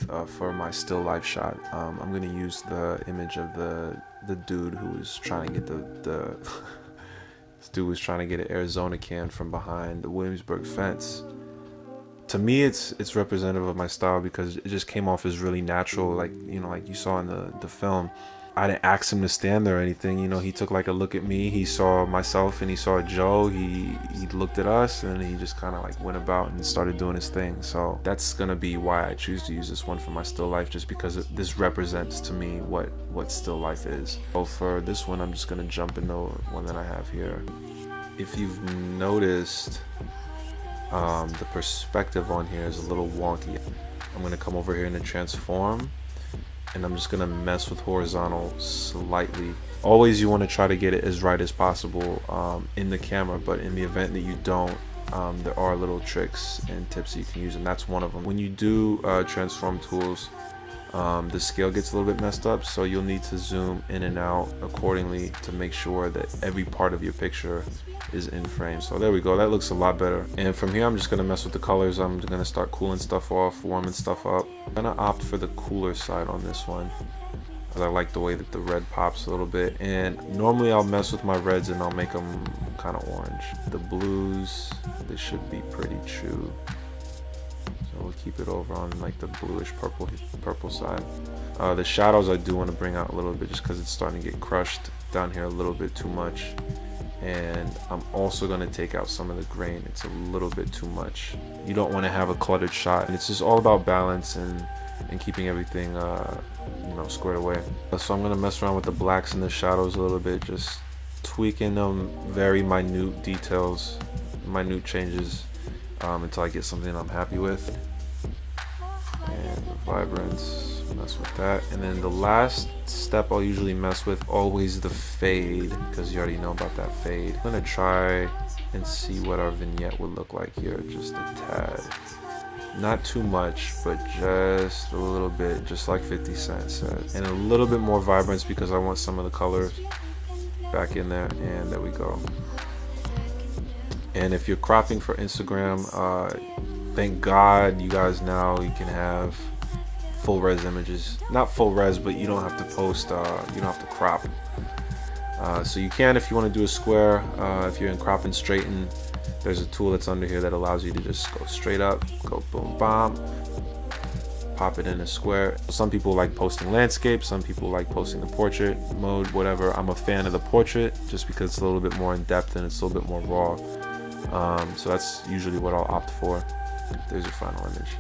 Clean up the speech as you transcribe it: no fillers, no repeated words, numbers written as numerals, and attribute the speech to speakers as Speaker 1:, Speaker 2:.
Speaker 1: with for my still life shot. I'm gonna use the image of the dude who was trying to get the this dude was trying to get an Arizona can from behind the Williamsburg fence. To me, it's representative of my style because it just came off as really natural, like, you know, like you saw in the film. I didn't ask him to stand there or anything, you know. He took like a look at me, he saw myself and he saw Joe, he looked at us, and he just kind of like went about and started doing his thing. So that's gonna be why I choose to use this one for my still life, just because this represents to me what still life is. So for this one, I'm just gonna jump into one that I have here. If you've noticed, the perspective on here is a little wonky. I'm gonna come over here in the transform, and I'm just gonna mess with horizontal slightly. Always you want to try to get it as right as possible in the camera, but in the event that you don't, there are little tricks and tips that you can use, and that's one of them. When you do transform tools, the scale gets a little bit messed up, so you'll need to zoom in and out accordingly to make sure that every part of your picture is in frame. So there we go, that looks a lot better. And from here I'm just gonna mess with the colors. I'm just gonna start cooling stuff off, warming stuff up. I'm gonna opt for the cooler side on this one, because I like the way that the red pops a little bit. And normally I'll mess with my reds and I'll make them kind of orange. The blues, they should be pretty true, so we'll keep it over on like the bluish purple side. The shadows I do want to bring out a little bit, just because it's starting to get crushed down here a little bit too much. And I'm also going to take out some of the grain. It's a little bit too much. You don't want to have a cluttered shot, and it's just all about balance and keeping everything you know, squared away. So I'm going to mess around with the blacks and the shadows a little bit, just tweaking them, very minute details, minute changes, until I get something I'm happy with. And the vibrance, mess with that. And then the last step I'll usually mess with, always the fade, because you already know about that fade. I'm gonna try and see what our vignette would look like here, just a tad. Not too much, but just a little bit, just like 50 Cent said. And a little bit more vibrance because I want some of the colors back in there. And there we go. And if you're cropping for Instagram, thank God you guys now, you can have full res images. Not full res, but you don't have to post, you don't have to crop. So you can if you want to do a square. If you're in crop and straighten, there's a tool that's under here that allows you to just go straight up, go boom, bomb, pop it in a square. Some people like posting landscape, some people like posting the portrait mode, whatever. I'm a fan of the portrait just because it's a little bit more in depth and it's a little bit more raw. So that's usually what I'll opt for. There's your final image.